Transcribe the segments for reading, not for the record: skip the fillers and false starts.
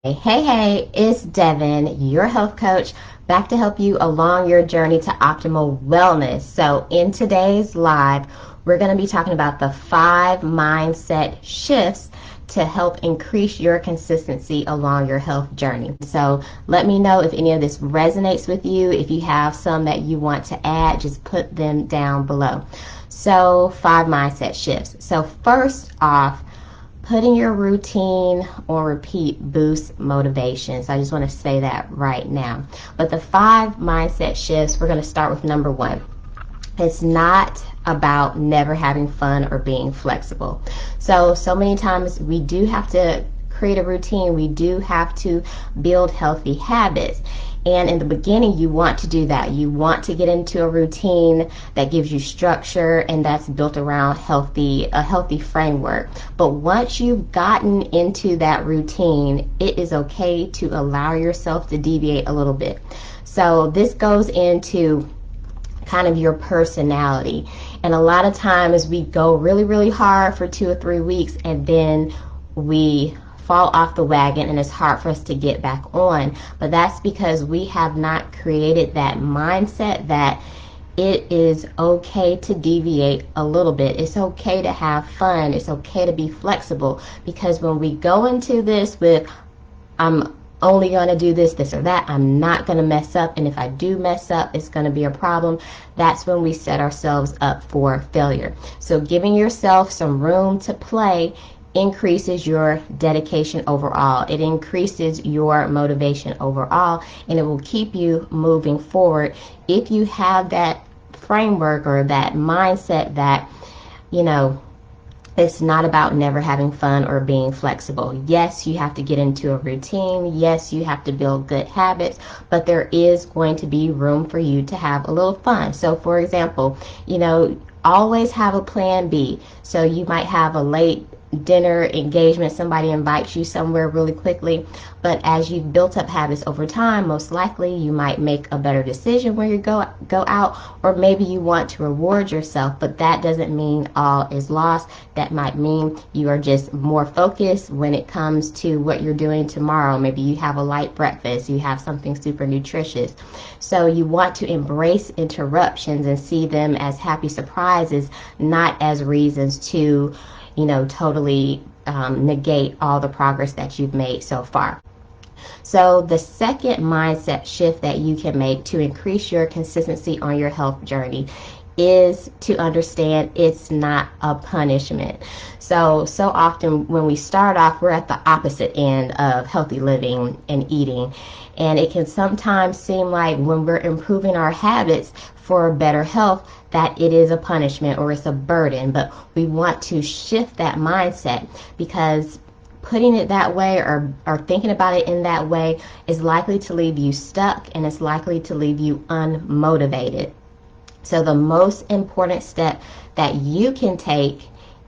Hey, it's Devin, your health coach, back to help you along your journey to optimal wellness. So, in today's live, we're going to be talking about the 5 mindset shifts to help increase your consistency along your health journey. So, let me know if any of this resonates with you. If you have some that you want to add, just put them down below. So, 5 mindset shifts. So, first off, putting your routine on repeat boosts motivation. So I just want to say that right now. But the 5 mindset shifts, we're going to start with number 1. It's not about never having fun or being flexible. So many times we do have to create a routine. We do have to build healthy habits. And in the beginning, you want to do that. You want to get into a routine that gives you structure and that's built around a healthy framework. But once you've gotten into that routine, it is okay to allow yourself to deviate a little bit. So this goes into kind of your personality. And a lot of times we go really, really hard for 2 or 3 weeks and then we fall off the wagon and it's hard for us to get back on. But that's because we have not created that mindset that it is okay to deviate a little bit. It's okay to have fun. It's okay to be flexible, because when we go into this with I'm only going to do this or that, I'm not going to mess up, and if I do mess up, it's going to be a problem, that's when we set ourselves up for failure. So giving yourself some room to play increases your dedication overall. It increases your motivation overall, and it will keep you moving forward if you have that framework or that mindset that, you know, it's not about never having fun or being flexible. Yes, you have to get into a routine. Yes, you have to build good habits, but there is going to be room for you to have a little fun. So for example, always have a plan B. So you might have a late dinner engagement, somebody invites you somewhere really quickly, but as you've built up habits over time, most likely you might make a better decision when you go out, or maybe you want to reward yourself, but that doesn't mean all is lost. That might mean you are just more focused when it comes to what you're doing tomorrow. Maybe you have a light breakfast, you have something super nutritious. So you want to embrace interruptions and see them as happy surprises, not as reasons to totally negate all the progress that you've made so far. So the second mindset shift that you can make to increase your consistency on your health journey is to understand it's not a punishment. So often when we start off, we're at the opposite end of healthy living and eating. And it can sometimes seem like when we're improving our habits for better health, that it is a punishment or it's a burden. But we want to shift that mindset, because putting it that way or thinking about it in that way is likely to leave you stuck, and it's likely to leave you unmotivated. So the most important step that you can take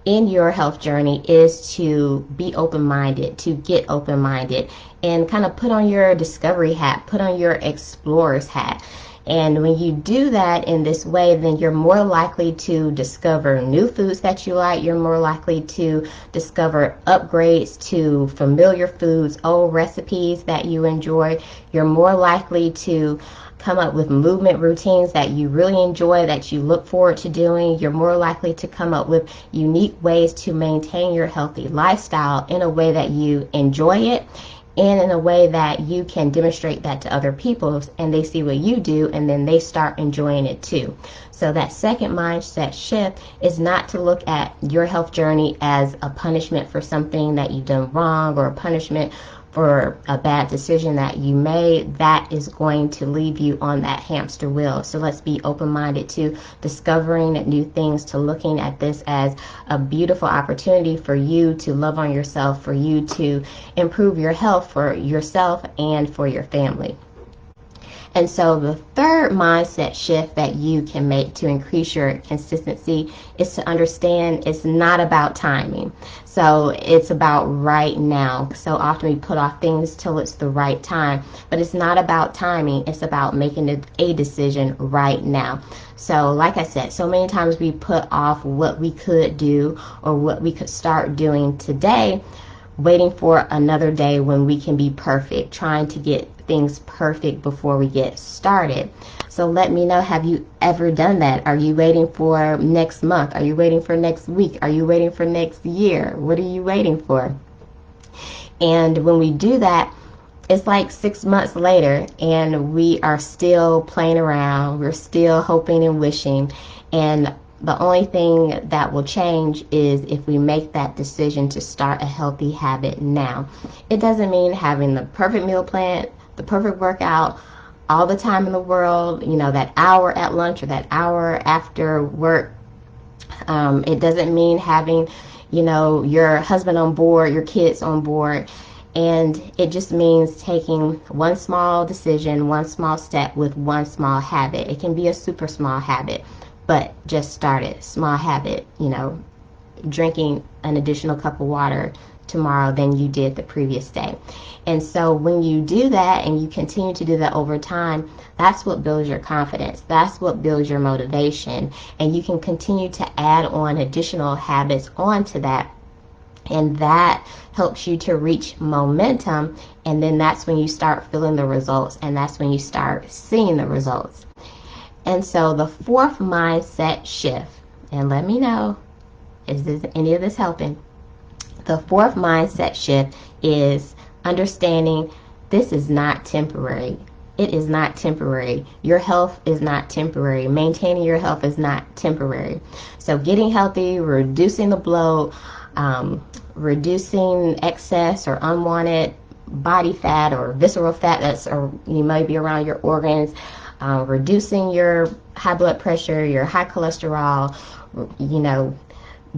in your health journey is to be open-minded, to get open-minded, and kind of put on your discovery hat, put on your explorer's hat. And when you do that in this way, then you're more likely to discover new foods that you like. You're more likely to discover upgrades to familiar foods, old recipes that you enjoy. You're more likely to come up with movement routines that you really enjoy, that you look forward to doing. You're more likely to come up with unique ways to maintain your healthy lifestyle in a way that you enjoy it, and in a way that you can demonstrate that to other people, and they see what you do and then they start enjoying it too. So that second mindset shift is not to look at your health journey as a punishment for something that you've done wrong, or a punishment for a bad decision that you made. That is going to leave you on that hamster wheel. So let's be open-minded to discovering new things, to looking at this as a beautiful opportunity for you to love on yourself, for you to improve your health for yourself and for your family. And so the third mindset shift that you can make to increase your consistency is to understand it's not about timing. So it's about right now. So often we put off things till it's the right time, but it's not about timing. It's about making a decision right now. So like I said, so many times we put off what we could do or what we could start doing today, waiting for another day when we can be perfect, trying to get things perfect before we get started. So let me know, have you ever done that? Are you waiting for next month? Are you waiting for next week? Are you waiting for next year? What are you waiting for? And when we do that, it's like 6 months later and we are still playing around. We're still hoping and wishing. And the only thing that will change is if we make that decision to start a healthy habit now. It doesn't mean having the perfect meal plan, the perfect workout, all the time in the world, that hour at lunch or that hour after work. It doesn't mean having, your husband on board, your kids on board. And it just means taking one small decision, one small step with one small habit. It can be a super small habit, but just start it. Small habit, drinking an additional cup of water tomorrow than you did the previous day. And so when you do that and you continue to do that over time, that's what builds your confidence. That's what builds your motivation. And you can continue to add on additional habits onto that. And that helps you to reach momentum. And then that's when you start feeling the results. And that's when you start seeing the results. And so the fourth mindset shift, and let me know, is any of this helping? The fourth mindset shift is understanding this is not temporary. It is not temporary. Your health is not temporary. Maintaining your health is not temporary. So getting healthy, reducing the bloat, reducing excess or unwanted body fat or visceral fat you might be around your organs, reducing your high blood pressure, your high cholesterol,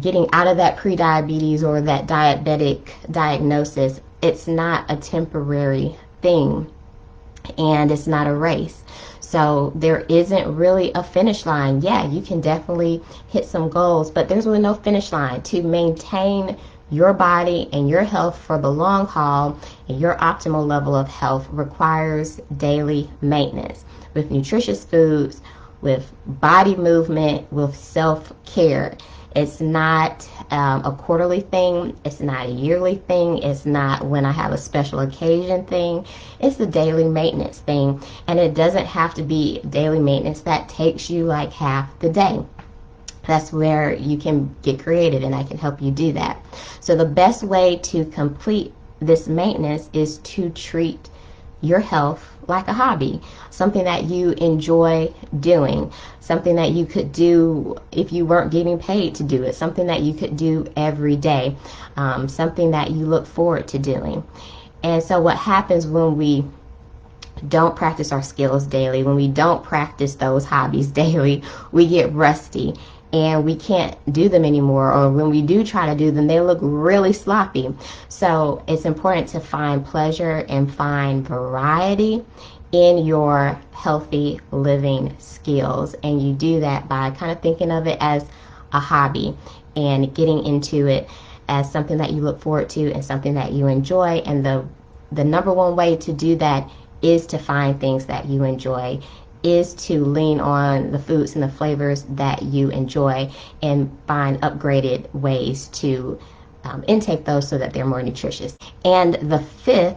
getting out of that pre-diabetes or that diabetic diagnosis. It's not a temporary thing, and it's not a race. So there isn't really a finish line. Yeah, you can definitely hit some goals, but there's really no finish line. To maintain your body and your health for the long haul and your optimal level of health requires daily maintenance with nutritious foods, with body movement, with self-care. It's not a quarterly thing. It's not a yearly thing. It's not when I have a special occasion thing. It's a daily maintenance thing. And it doesn't have to be daily maintenance that takes you like half the day. That's where you can get creative, and I can help you do that. So the best way to complete this maintenance is to treat your health like a hobby, something that you enjoy doing, something that you could do if you weren't getting paid to do it, something that you could do every day, something that you look forward to doing. And so what happens when we don't practice our skills daily, when we don't practice those hobbies daily, we get rusty and we can't do them anymore, or when we do try to do them, they look really sloppy. So it's important to find pleasure and find variety in your healthy living skills. And you do that by kind of thinking of it as a hobby and getting into it as something that you look forward to and something that you enjoy. And the number one way to do that is to find things that you enjoy, is to lean on the foods and the flavors that you enjoy and find upgraded ways to intake those so that they're more nutritious. And the fifth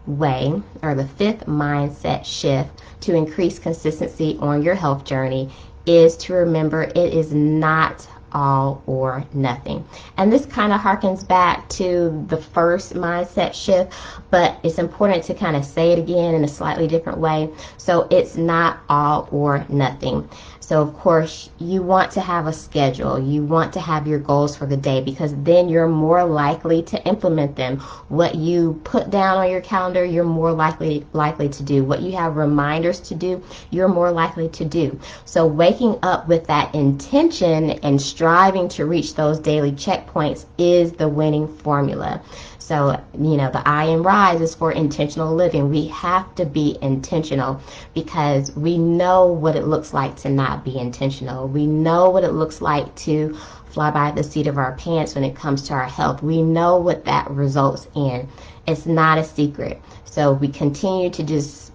way, or the fifth mindset shift to increase consistency on your health journey, is to remember it is not all or nothing. And this kind of harkens back to the first mindset shift, but it's important to kind of say it again in a slightly different way. So it's not all or nothing. So of course you want to have a schedule. You want to have your goals for the day, because then you're more likely to implement them. What you put down on your calendar, you're more likely to do. What you have reminders to do, you're more likely to do. So waking up with that intention and striving to reach those daily checkpoints is the winning formula. So, the I in R.I.S.E is for intentional living. We have to be intentional because we know what it looks like to not be intentional. We know what it looks like to fly by the seat of our pants when it comes to our health. We know what that results in. It's not a secret. So we continue to just,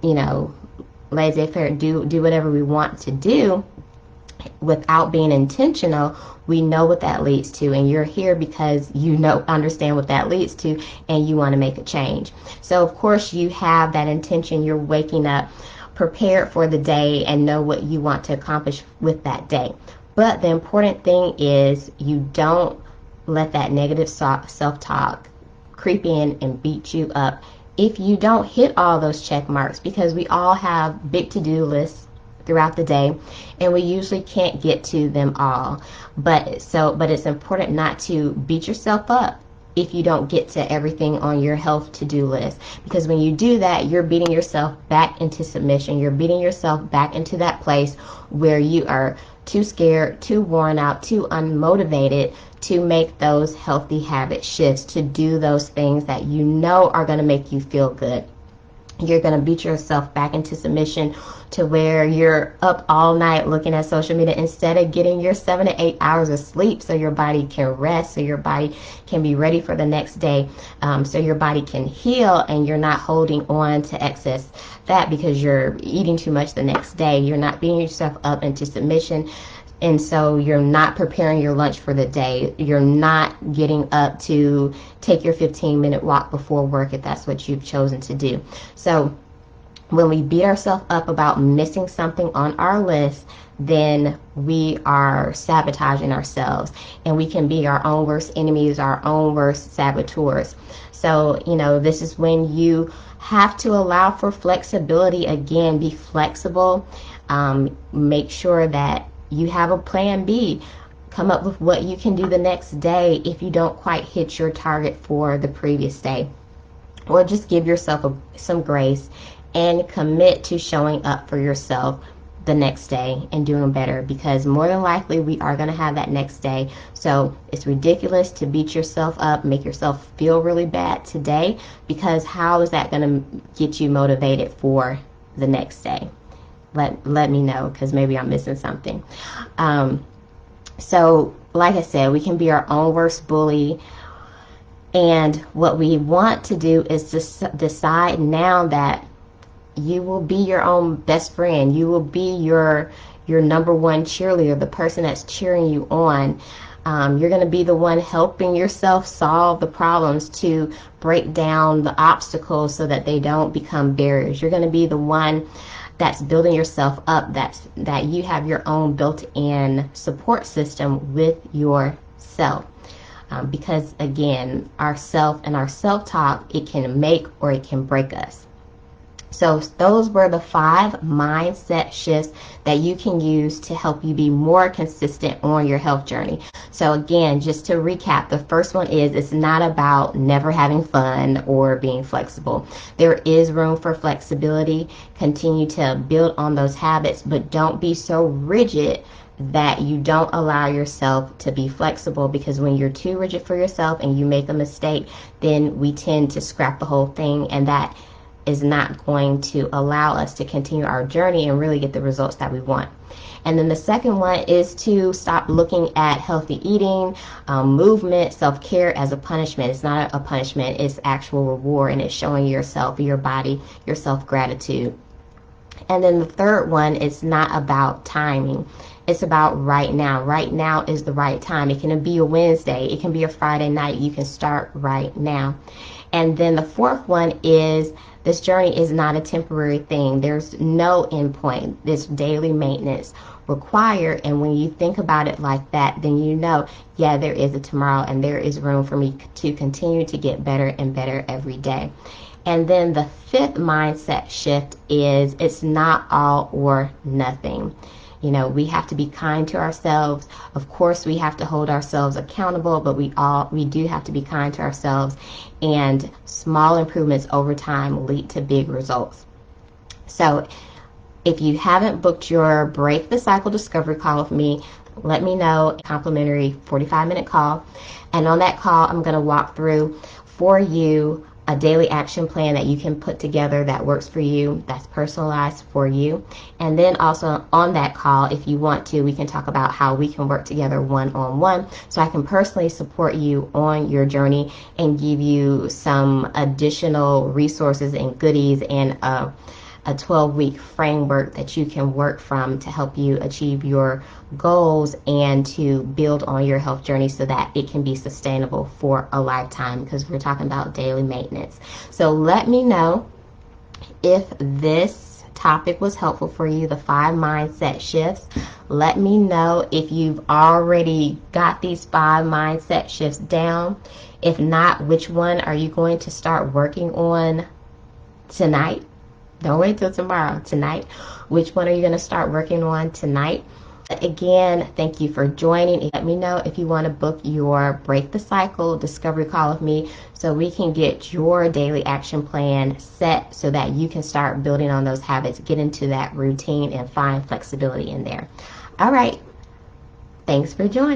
laissez-faire, do whatever we want to do. without being intentional, we know what that leads to, and you're here because you understand what that leads to, and you want to make a change. So of course you have that intention. You're waking up prepared for the day and know what you want to accomplish with that day. But the important thing is you don't let that negative self-talk creep in and beat you up if you don't hit all those check marks, because we all have big to-do lists throughout the day, and we usually can't get to them all. But it's important not to beat yourself up if you don't get to everything on your health to-do list, because when you do that, you're beating yourself back into submission. You're beating yourself back into that place where you are too scared, too worn out, too unmotivated to make those healthy habit shifts, to do those things that you know are going to make you feel good. You're going to beat yourself back into submission to where you're up all night looking at social media instead of getting your 7 to 8 hours of sleep so your body can rest, so your body can be ready for the next day, so your body can heal, and you're not holding on to excess fat because you're eating too much the next day. You're not beating yourself up into submission, and so you're not preparing your lunch for the day. You're not getting up to take your 15-minute walk before work if that's what you've chosen to do. So when we beat ourselves up about missing something on our list, then we are sabotaging ourselves, and we can be our own worst enemies, our own worst saboteurs. So, this is when you have to allow for flexibility. Again, be flexible. Make sure that you have a plan B. Come up with what you can do the next day if you don't quite hit your target for the previous day. Or just give yourself some grace and commit to showing up for yourself the next day and doing better, because more than likely we are going to have that next day. So it's ridiculous to beat yourself up, make yourself feel really bad today, because how is that going to get you motivated for the next day? Let me know, because maybe I'm missing something. So like I said, we can be our own worst bully. And what we want to do is just decide now that you will be your own best friend. You will be your number one cheerleader, the person that's cheering you on. You're going to be the one helping yourself solve the problems, to break down the obstacles so that they don't become barriers. You're going to be the one that's building yourself up, that you have your own built-in support system with yourself. Because again, our self-talk, it can make or it can break us. So those were the 5 mindset shifts that you can use to help you be more consistent on your health journey. So again, just to recap, the first one is, it's not about never having fun or being flexible. There is room for flexibility. Continue to build on those habits, but don't be so rigid that you don't allow yourself to be flexible, because when you're too rigid for yourself and you make a mistake, then we tend to scrap the whole thing, and that is not going to allow us to continue our journey and really get the results that we want. And then the second one is to stop looking at healthy eating, movement, self-care as a punishment. It's not a punishment, it's actual reward, and it's showing yourself, your body, your self-gratitude. And then the third one is not about timing. It's about right now. Right now is the right time. It can be a Wednesday. It can be a Friday night. You can start right now. And then the fourth one is, this journey is not a temporary thing. There's no end point. This daily maintenance required. And when you think about it like that, then you know, yeah, there is a tomorrow, and there is room for me to continue to get better and better every day. And then the 5th mindset shift is, it's not all or nothing. We have to be kind to ourselves. Of course, we have to hold ourselves accountable, but we do have to be kind to ourselves. And small improvements over time lead to big results. So if you haven't booked your Break the Cycle Discovery call with me, let me know. Complimentary 45-minute call. And on that call, I'm going to walk through for you a daily action plan that you can put together that works for you, that's personalized for you. And then also on that call, if you want to, we can talk about how we can work together one-on-one, so I can personally support you on your journey and give you some additional resources and goodies, and a 12-week framework that you can work from to help you achieve your goals and to build on your health journey so that it can be sustainable for a lifetime, because we're talking about daily maintenance. So let me know if this topic was helpful for you, the 5 mindset shifts. Let me know if you've already got these 5 mindset shifts down. If not, which one are you going to start working on tonight? Don't wait till tomorrow. Tonight. Which one are you going to start working on tonight? Again, thank you for joining. Let me know if you want to book your Break the Cycle discovery call with me so we can get your daily action plan set so that you can start building on those habits, get into that routine, and find flexibility in there. All right. Thanks for joining.